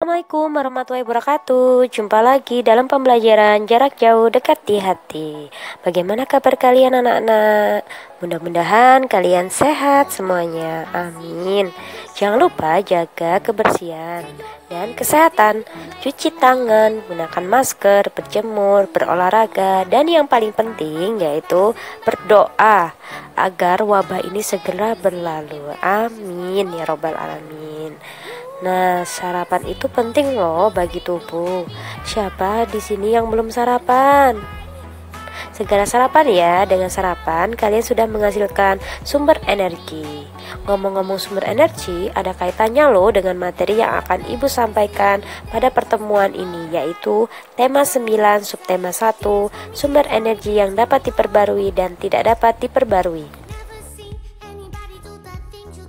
Assalamualaikum warahmatullahi wabarakatuh. Jumpa lagi dalam pembelajaran jarak jauh dekat di hati. Bagaimana kabar kalian anak-anak? Mudah-mudahan kalian sehat semuanya. Amin. Jangan lupa jaga kebersihan dan kesehatan. Cuci tangan, gunakan masker, berjemur, berolahraga, dan yang paling penting yaitu berdoa agar wabah ini segera berlalu. Amin ya robbal alamin. Nah, sarapan itu penting loh bagi tubuh. Siapa di sini yang belum sarapan? Segera sarapan ya. Dengan sarapan kalian sudah menghasilkan sumber energi. Ngomong-ngomong sumber energi, ada kaitannya loh dengan materi yang akan Ibu sampaikan pada pertemuan ini, yaitu tema 9 subtema 1, sumber energi yang dapat diperbarui dan tidak dapat diperbarui.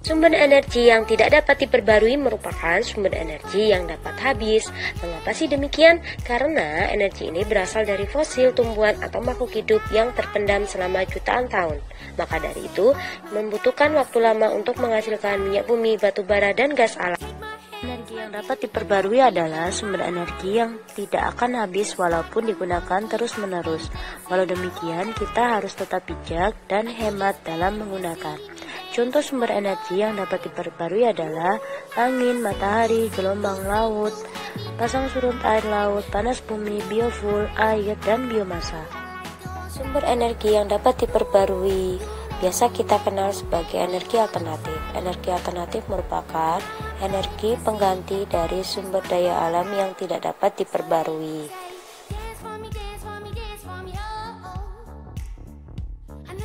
Sumber energi yang tidak dapat diperbarui merupakan sumber energi yang dapat habis. Mengapa sih demikian? Karena energi ini berasal dari fosil, tumbuhan, atau makhluk hidup yang terpendam selama jutaan tahun. Maka dari itu, membutuhkan waktu lama untuk menghasilkan minyak bumi, batu bara, dan gas alam. Energi yang dapat diperbarui adalah sumber energi yang tidak akan habis walaupun digunakan terus-menerus. Walau demikian, kita harus tetap bijak dan hemat dalam menggunakan. Contoh sumber energi yang dapat diperbarui adalah angin, matahari, gelombang laut, pasang surut air laut, panas bumi, biofuel, air, dan biomasa. Sumber energi yang dapat diperbarui biasa kita kenal sebagai energi alternatif. Energi alternatif merupakan energi pengganti dari sumber daya alam yang tidak dapat diperbarui.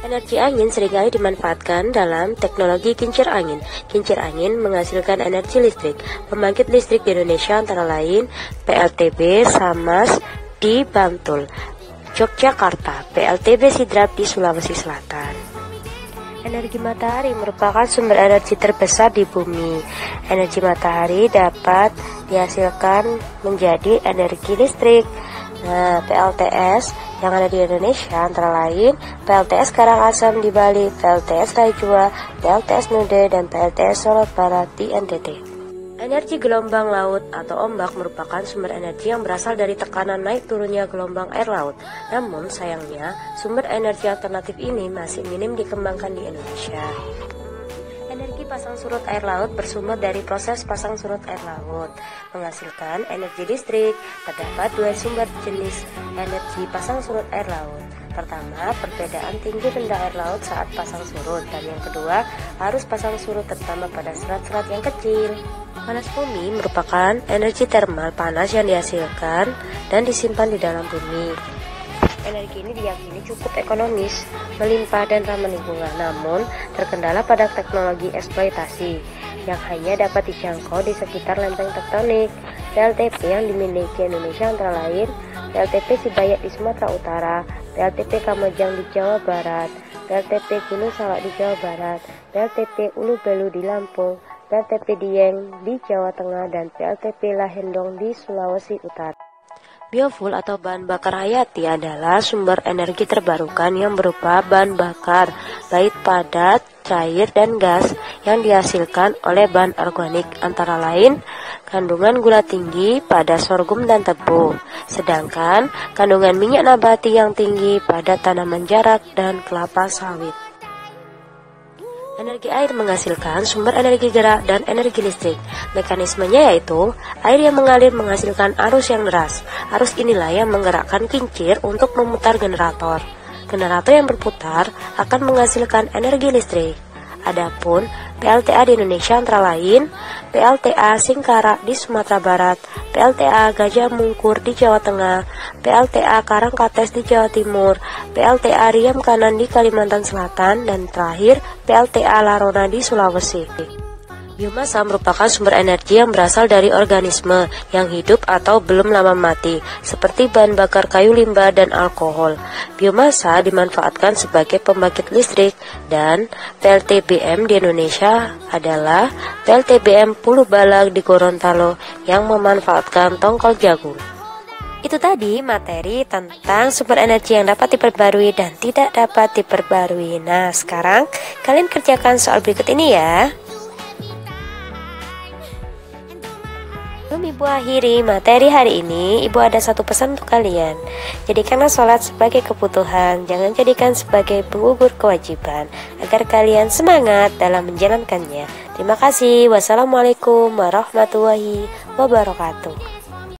Energi angin seringkali dimanfaatkan dalam teknologi kincir angin. Kincir angin menghasilkan energi listrik. Pembangkit listrik di Indonesia antara lain PLTB Samas di Bantul, Yogyakarta, PLTB Sidrap di Sulawesi Selatan. Energi matahari merupakan sumber energi terbesar di bumi. Energi matahari dapat dihasilkan menjadi energi listrik. Nah, PLTS yang ada di Indonesia antara lain PLTS Karangasem di Bali, PLTS Raijua, PLTS Nude, dan PLTS Solo Barat di NTT. Energi gelombang laut atau ombak merupakan sumber energi yang berasal dari tekanan naik turunnya gelombang air laut. Namun sayangnya, sumber energi alternatif ini masih minim dikembangkan di Indonesia. Energi pasang surut air laut bersumber dari proses pasang surut air laut menghasilkan energi listrik. Terdapat dua sumber jenis energi pasang surut air laut. Pertama, perbedaan tinggi rendah air laut saat pasang surut, dan yang kedua, arus pasang surut terutama pada serat-serat yang kecil. Panas bumi merupakan energi termal panas yang dihasilkan dan disimpan di dalam bumi. Energi ini diyakini cukup ekonomis, melimpah, dan ramah lingkungan, namun terkendala pada teknologi eksploitasi yang hanya dapat dijangkau di sekitar lempeng tektonik. PLTP yang dimiliki Indonesia antara lain PLTP Sibayak di Sumatera Utara, PLTP Kamajang di Jawa Barat, PLTP Gunung Salak di Jawa Barat, PLTP Ulu Belu di Lampung, PLTP Dieng di Jawa Tengah, dan PLTP Lahendong di Sulawesi Utara. Biofuel atau bahan bakar hayati adalah sumber energi terbarukan yang berupa bahan bakar, baik padat, cair, dan gas yang dihasilkan oleh bahan organik antara lain kandungan gula tinggi pada sorghum dan tebu, sedangkan kandungan minyak nabati yang tinggi pada tanaman jarak dan kelapa sawit. Energi air menghasilkan sumber energi gerak dan energi listrik. Mekanismenya yaitu air yang mengalir menghasilkan arus yang deras. Arus inilah yang menggerakkan kincir untuk memutar generator. Generator yang berputar akan menghasilkan energi listrik. Adapun PLTA di Indonesia antara lain PLTA Singkarak di Sumatera Barat, PLTA Gajah Mungkur di Jawa Tengah, PLTA Karangkates di Jawa Timur, PLTA Riam Kanan di Kalimantan Selatan, dan terakhir PLTA Larona di Sulawesi. Biomasa merupakan sumber energi yang berasal dari organisme yang hidup atau belum lama mati, seperti bahan bakar kayu limbah dan alkohol. Biomasa dimanfaatkan sebagai pembangkit listrik, dan PLTBM di Indonesia adalah PLTBM Pulau Balag di Gorontalo yang memanfaatkan tongkol jagung. Itu tadi materi tentang sumber energi yang dapat diperbarui dan tidak dapat diperbarui. Nah, sekarang kalian kerjakan soal berikut ini ya. Sebelum Ibu akhiri materi hari ini, Ibu ada satu pesan untuk kalian. Jadikanlah sholat sebagai kebutuhan, jangan jadikan sebagai penggugur kewajiban, agar kalian semangat dalam menjalankannya. Terima kasih. Wassalamualaikum warahmatullahi wabarakatuh.